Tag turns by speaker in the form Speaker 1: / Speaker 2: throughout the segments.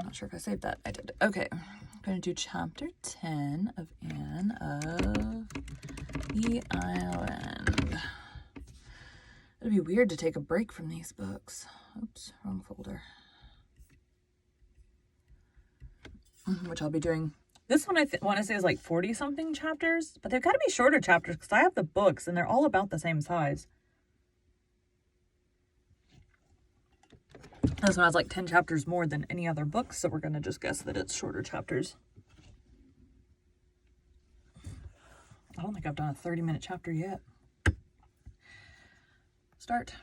Speaker 1: not sure if I saved that. I did. Okay. I'm going to do chapter 10 of Anne of the Island. It'd be weird to take a break from these books. Oops, wrong folder. Which I'll be doing. This one I want to say is like 40-something chapters, but they've got to be shorter chapters because I have the books and they're all about the same size. This one has like 10 chapters more than any other book, so we're going to just guess that it's shorter chapters. I don't think I've done a 30-minute chapter yet. Start.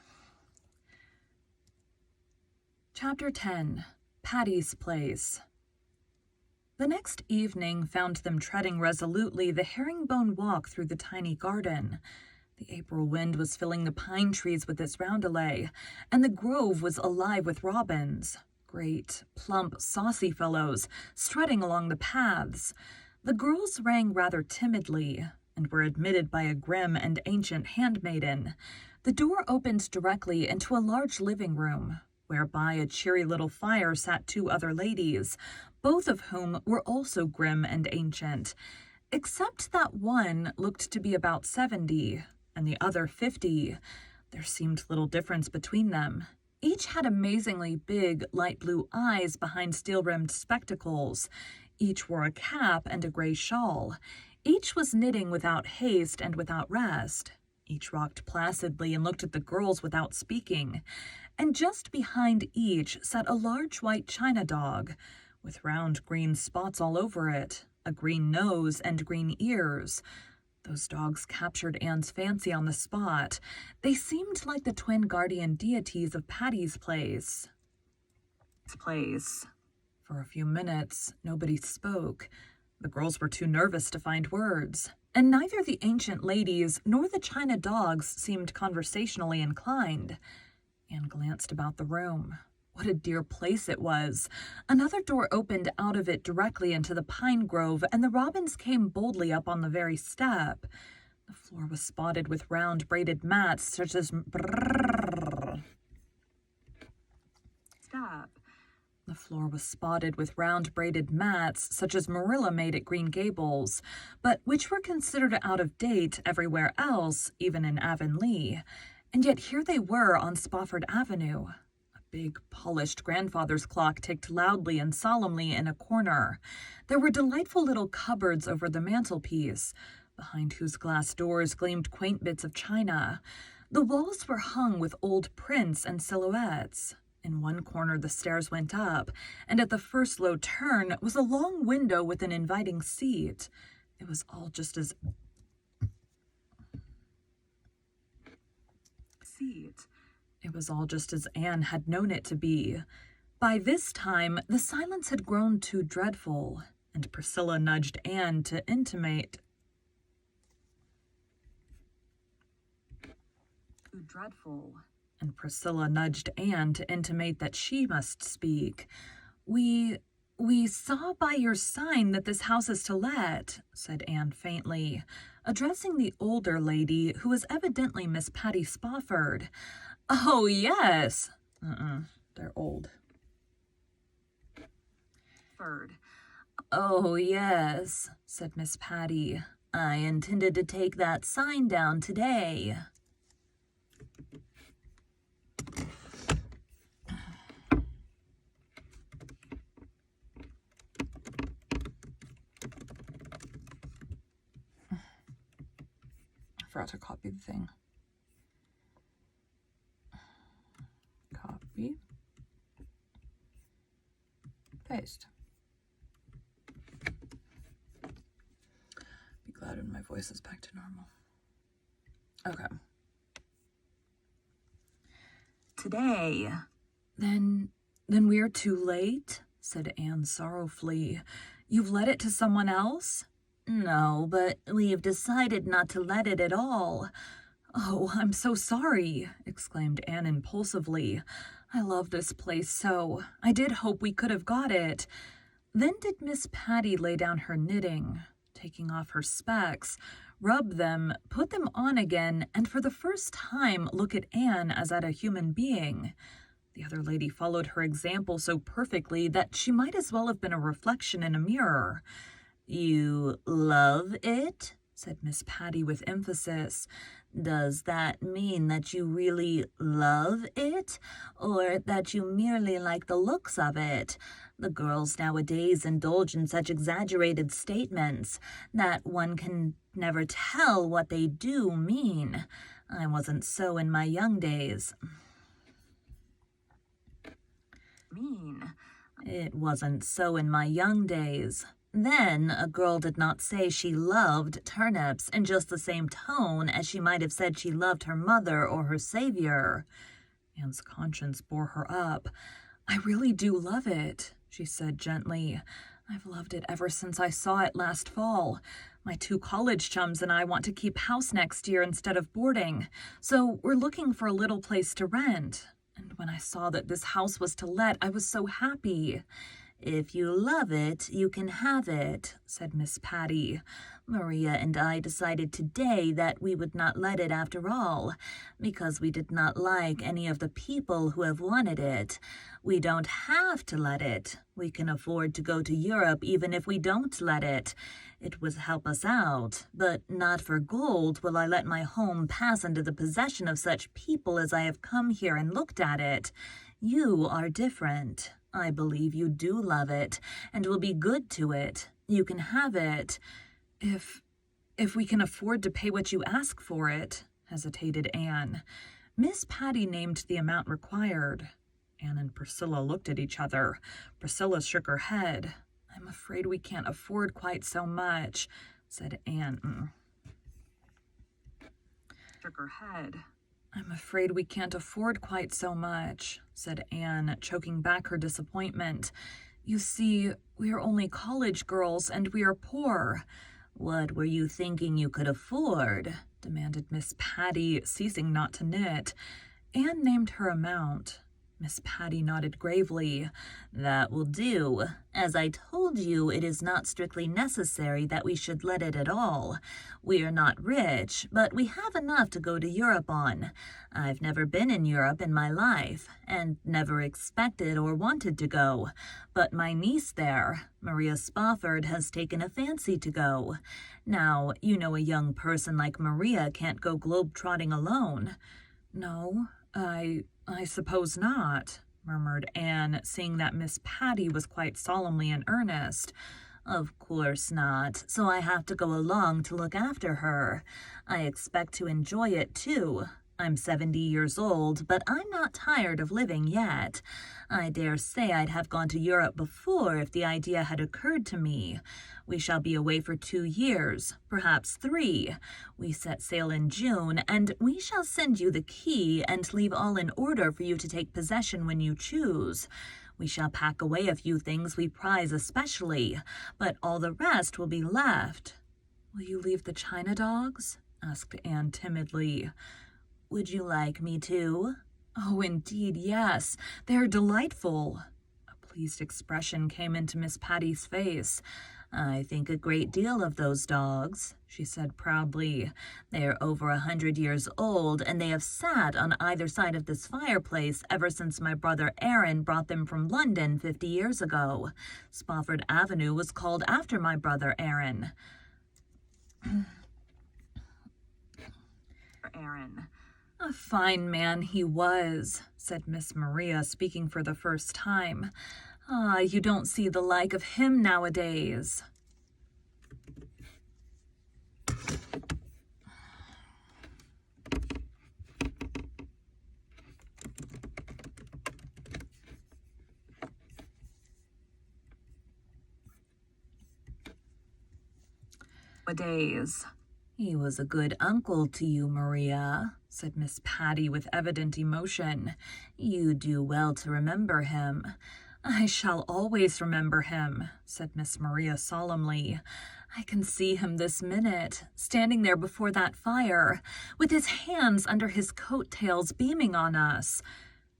Speaker 1: Chapter 10, Patty's Place. The next evening found them treading resolutely the herringbone walk through the tiny garden. The April wind was filling the pine trees with its roundelay, and the grove was alive with robins, great, plump, saucy fellows, strutting along the paths. The girls rang rather timidly, and were admitted by a grim and ancient handmaiden. The door opened directly into a large living room, where by a cheery little fire sat two other ladies, both of whom were also grim and ancient, except that one looked to be about 70, and the other 50. There seemed little difference between them. Each had amazingly big, light blue eyes behind steel-rimmed spectacles. Each wore a cap and a gray shawl. Each was knitting without haste and without rest. Each rocked placidly and looked at the girls without speaking. And just behind each sat a large white china dog, with round green spots all over it, a green nose and green ears. Those dogs captured Anne's fancy on the spot. They seemed like the twin guardian deities of Patty's Place. For a few minutes, nobody spoke. The girls were too nervous to find words, and neither the ancient ladies nor the china dogs seemed conversationally inclined. Anne glanced about the room. What a dear place it was. Another door opened out of it directly into the pine grove, and the robins came boldly up on the very step. The floor was spotted with round braided mats such as The floor was spotted with round braided mats such as Marilla made at Green Gables, but which were considered out of date everywhere else, even in Avonlea. And yet here they were on Spofford Avenue. Big, polished grandfather's clock ticked loudly and solemnly in a corner. There were delightful little cupboards over the mantelpiece, behind whose glass doors gleamed quaint bits of china. The walls were hung with old prints and silhouettes. In one corner the stairs went up, and at the first low turn was a long window with an inviting seat. It was all just as... It was all just as Anne had known it to be. By this time, the silence had grown too dreadful, and Priscilla nudged Anne to intimate that she must speak. We saw by your sign that this house is to let, said Anne faintly, addressing the older lady, who was evidently Miss Patty Spofford. Oh, yes. They're old. Oh, yes, said Miss Patty. I intended to take that sign down today. I forgot to copy the thing. Copy. Paste. Be glad when my voice is back to normal. Okay. Today. Then we're too late, said Anne sorrowfully. You've let it to someone else? No, but we've decided not to let it at all. Oh, I'm so sorry, exclaimed Anne impulsively. I love this place so. I did hope we could have got it. Then did Miss Patty lay down her knitting, taking off her specs, rub them, put them on again, and for the first time look at Anne as at a human being. The other lady followed her example so perfectly that she might as well have been a reflection in a mirror. "You love it?" said Miss Patty with emphasis. "Does that mean that you really love it, or that you merely like the looks of it? The girls nowadays indulge in such exaggerated statements that one can never tell what they do mean. I wasn't so in my young days." "It wasn't so in my young days. Then a girl did not say she loved turnips in just the same tone as she might have said she loved her mother or her savior." Anne's conscience bore her up. "I really do love it," she said gently. "I've loved it ever since I saw it last fall. My 2 college chums and I want to keep house next year instead of boarding, so we're looking for a little place to rent. And when I saw that this house was to let, I was so happy." "If you love it, you can have it," said Miss Patty. "Maria and I decided today that we would not let it after all, because we did not like any of the people who have wanted it. We don't have to let it. We can afford to go to Europe even if we don't let it. It would help us out, but not for gold will I let my home pass into the possession of such people as I have come here and looked at it. You are different. I believe you do love it, and will be good to it. You can have it." If we can afford to pay what you ask for it," hesitated Anne. Miss Patty named the amount required. Anne and Priscilla looked at each other. Priscilla shook her head. "I'm afraid we can't afford quite so much," said Anne. Shook her head. "I'm afraid we can't afford quite so much," said Anne, choking back her disappointment. "You see, we are only college girls, and we are poor." "What were you thinking you could afford?" demanded Miss Patty, ceasing not to knit. Anne named her amount. Miss Patty nodded gravely. "That will do. As I told you, it is not strictly necessary that we should let it at all. We are not rich, but we have enough to go to Europe on. I've never been in Europe in my life, and never expected or wanted to go. But my niece there, Maria Spofford, has taken a fancy to go. Now, you know a young person like Maria can't go globe-trotting alone." "No, I suppose not," murmured Anne, seeing that Miss Patty was quite solemnly in earnest. "Of course not, so I have to go along to look after her. I expect to enjoy it, too. I'm 70 years old, but I'm not tired of living yet. I dare say I'd have gone to Europe before if the idea had occurred to me. We shall be away for 2 years, perhaps 3. We set sail in June, and we shall send you the key and leave all in order for you to take possession when you choose. We shall pack away a few things we prize especially, but all the rest will be left." "Will you leave the china dogs?" asked Anne timidly. "Would you like me to?" "Oh, indeed, yes. They're delightful." A pleased expression came into Miss Patty's face. "I think a great deal of those dogs," she said proudly. "They are over 100 years old, and they have sat on either side of this fireplace ever since my brother Aaron brought them from London 50 years ago. Spofford Avenue was called after my brother Aaron." "A fine man he was," said Miss Maria, speaking for the first time. "Ah, you don't see the like of him nowadays." Nowadays. "He was a good uncle to you, Maria," said Miss Patty with evident emotion. "You do well to remember him." "I shall always remember him," said Miss Maria solemnly. "I can see him this minute, standing there before that fire, with his hands under his coat-tails beaming on us."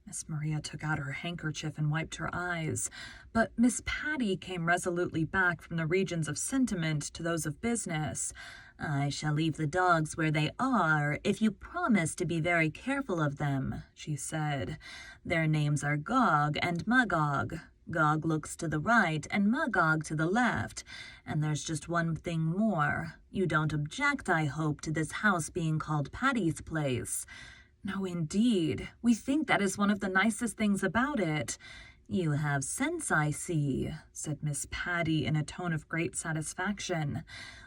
Speaker 1: Miss Maria took out her handkerchief and wiped her eyes, but Miss Patty came resolutely back from the regions of sentiment to those of business. I shall leave the dogs where they are if you promise to be very careful of them, she said. Their names are Gog and Magog. Gog looks to the right and Magog to the left. And there's just one thing more. You don't object, I hope, to this house being called Patty's Place. No, indeed. We think that is one of the nicest things about it. You have sense, I see, said Miss Patty in a tone of great satisfaction.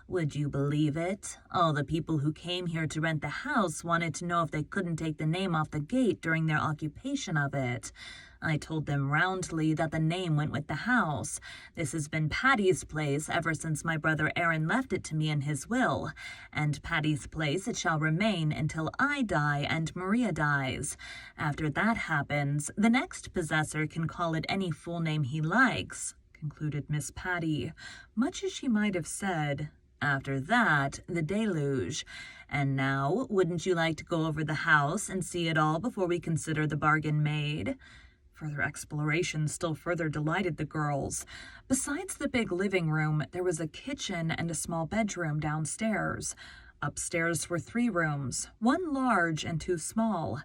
Speaker 1: Would you believe it? All the people who came here to rent the house wanted to know if they couldn't take the name off the gate during their occupation of it. I told them roundly that the name went with the house. This has been Patty's Place ever since my brother Aaron left it to me in his will, and Patty's Place it shall remain until I die and Maria dies. After that happens, the next possessor can call it any full name he likes, concluded Miss Patty, much as she might have said, after that, the deluge. And now, wouldn't you like to go over the house and see it all before we consider the bargain made? Further exploration still further delighted the girls. Besides the big living room, there was a kitchen and a small bedroom downstairs. Upstairs were 3 rooms, 1 large and 2 small.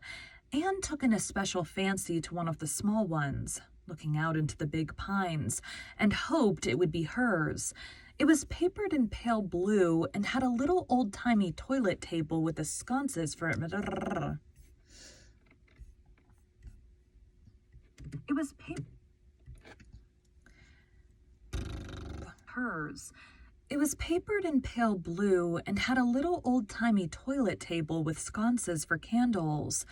Speaker 1: Anne took an especial fancy to one of the small ones, looking out into the big pines, and hoped it would be hers. It was papered in pale blue and had a little old-timey toilet table with the sconces for It was papered in pale blue and had a little old-timey toilet table with sconces for candles.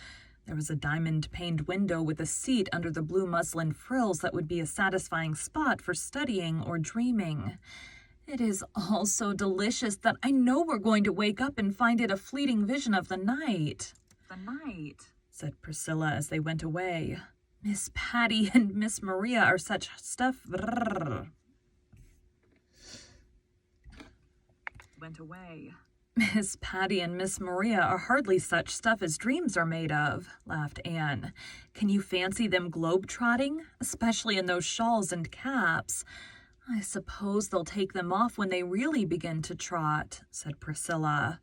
Speaker 1: There was a diamond-paned window with a seat under the blue muslin frills that would be a satisfying spot for studying or dreaming. It is all so delicious that I know we're going to wake up and find it a fleeting vision of the night, said Priscilla as they went away. Miss Patty and Miss Maria are such stuff. Miss Patty and Miss Maria are hardly such stuff as dreams are made of, laughed Anne. Can you fancy them globe-trotting, especially in those shawls and caps? I suppose they'll take them off when they really begin to trot, said Priscilla.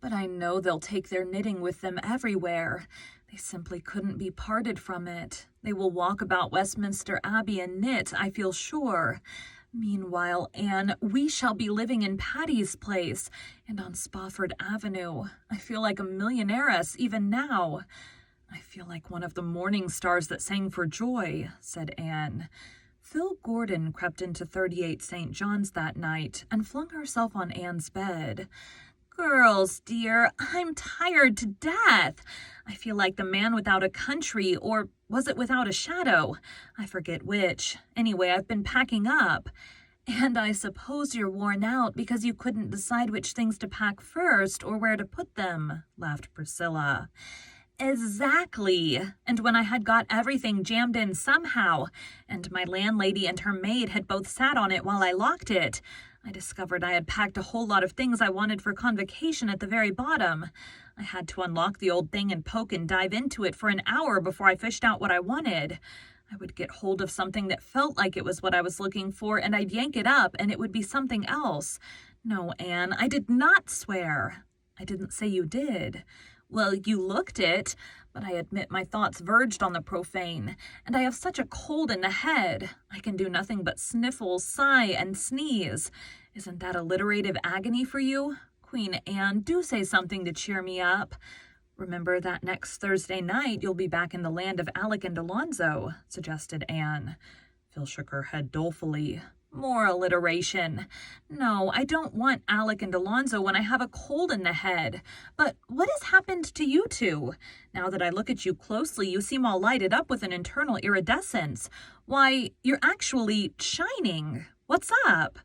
Speaker 1: But I know they'll take their knitting with them everywhere. They simply couldn't be parted from it. They will walk about Westminster Abbey and knit, I feel sure. Meanwhile, Anne, we shall be living in Patty's Place and on Spofford Avenue. I feel like a millionairess even now. I feel like one of the morning stars that sang for joy, said Anne. Phil Gordon crept into 38 St. John's that night and flung herself on Anne's bed. Girls, dear, I'm tired to death. I feel like the man without a country, or was it without a shadow? I forget which. Anyway, I've been packing up. And I suppose you're worn out because you couldn't decide which things to pack first or where to put them, laughed Priscilla. Exactly. And when I had got everything jammed in somehow, and my landlady and her maid had both sat on it while I locked it, I discovered I had packed a whole lot of things I wanted for convocation at the very bottom. I had to unlock the old thing and poke and dive into it for an hour before I fished out what I wanted. I would get hold of something that felt like it was what I was looking for, and I'd yank it up, and it would be something else. No, Anne, I did not swear. I didn't say you did. Well, you looked it, but I admit my thoughts verged on the profane, and I have such a cold in the head. I can do nothing but sniffle, sigh, and sneeze. Isn't that alliterative agony for you? Queen Anne, do say something to cheer me up. Remember that next Thursday night you'll be back in the land of Alec and Alonzo, suggested Anne. Phil shook her head dolefully. More alliteration. No, I don't want Alec and Alonzo when I have a cold in the head. But what has happened to you two? Now that I look at you closely, you seem all lighted up with an internal iridescence. Why, you're actually shining. What's up?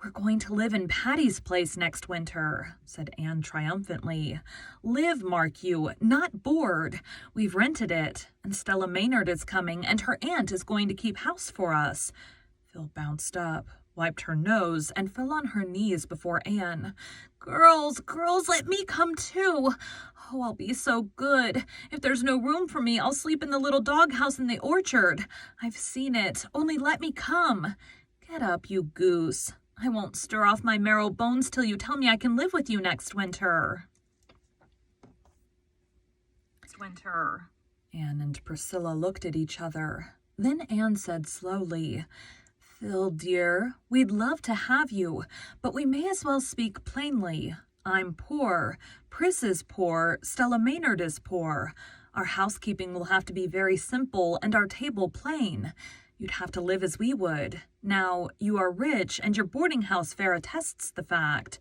Speaker 1: We're going to live in Patty's Place next winter, said Anne triumphantly. Live, mark you, not board. We've rented it, and Stella Maynard is coming, and her aunt is going to keep house for us. Phil bounced up, wiped her nose, and fell on her knees before Anne. Girls, let me come too. Oh, I'll be so good. If there's no room for me, I'll sleep in the little doghouse in the orchard. I've seen it. Only let me come. Get up, you goose. I won't stir off my marrow bones till you tell me I can live with you next winter. Anne and Priscilla looked at each other. Then Anne said slowly, Phil, dear, we'd love to have you, but we may as well speak plainly. I'm poor, Pris is poor, Stella Maynard is poor. Our housekeeping will have to be very simple and our table plain. You'd have to live as we would. Now, you are rich and your boarding house fare attests the fact.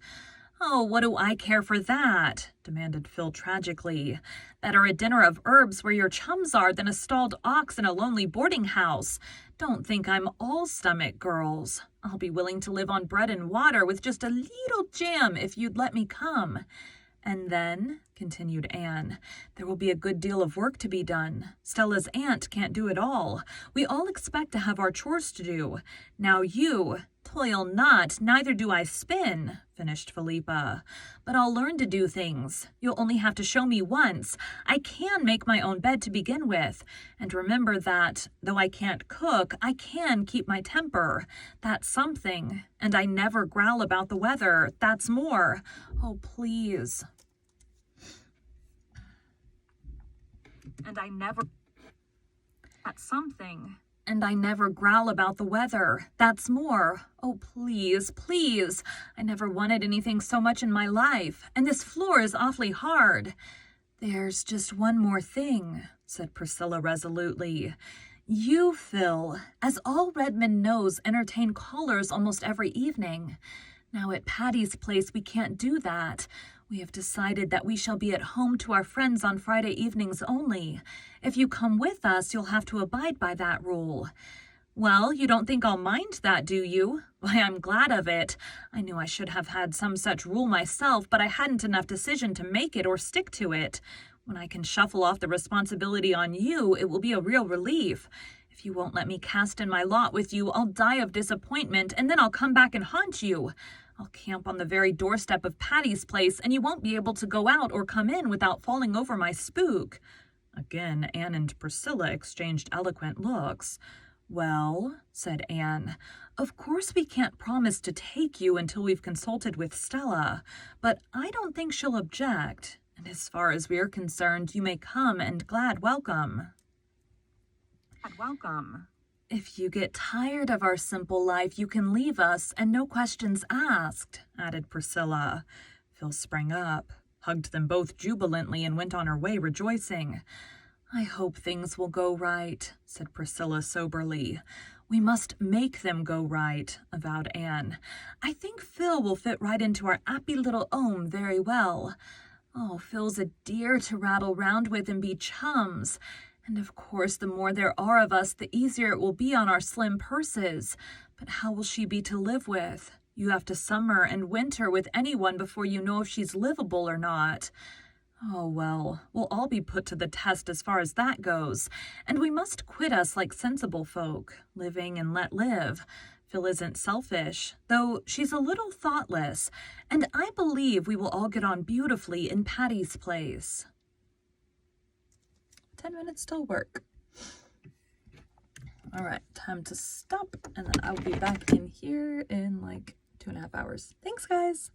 Speaker 1: Oh, what do I care for that? Demanded Phil tragically. Better a dinner of herbs where your chums are than a stalled ox in a lonely boarding house. Don't think I'm all stomach, girls. I'll be willing to live on bread and water with just a little jam if you'd let me come. And then, continued Anne, there will be a good deal of work to be done. Stella's aunt can't do it all. We all expect to have our chores to do. Now you, toil not, neither do I spin, finished Philippa. But I'll learn to do things. You'll only have to show me once. I can make my own bed to begin with. And remember that, though I can't cook, I can keep my temper. That's something. And I never growl about the weather. That's more. Oh, please. That's something. And I never growl about the weather. That's more. Oh, please, please. I never wanted anything so much in my life. And this floor is awfully hard. There's just one more thing, said Priscilla resolutely. You, Phil, as all Redmond knows, entertain callers almost every evening. Now at Patty's Place we can't do that. We have decided that we shall be at home to our friends on Friday evenings only. If you come with us, you'll have to abide by that rule. Well, you don't think I'll mind that, do you? Why, I'm glad of it. I knew I should have had some such rule myself, but I hadn't enough decision to make it or stick to it. When I can shuffle off the responsibility on you, it will be a real relief. If you won't let me cast in my lot with you, I'll die of disappointment, and then I'll come back and haunt you. I'll camp on the very doorstep of Patty's Place, and you won't be able to go out or come in without falling over my spook. Again, Anne and Priscilla exchanged eloquent looks. Well, said Anne, of course we can't promise to take you until we've consulted with Stella, but I don't think she'll object. And as far as we're concerned, you may come and glad welcome. If you get tired of our simple life, you can leave us, and no questions asked, added Priscilla. Phil sprang up, hugged them both jubilantly, and went on her way rejoicing. I hope things will go right, said Priscilla soberly. We must make them go right, avowed Anne. I think Phil will fit right into our appy little home very well. Oh, Phil's a dear to rattle round with and be chums. And of course, the more there are of us, the easier it will be on our slim purses. But how will she be to live with? You have to summer and winter with anyone before you know if she's livable or not. Oh, well, we'll all be put to the test as far as that goes. And we must quit us like sensible folk, living and let live. Phil isn't selfish, though she's a little thoughtless. And I believe we will all get on beautifully in Patty's Place. 10 minutes till work. All right, time to stop, and then I'll be back in here in like 2.5 hours. Thanks, guys.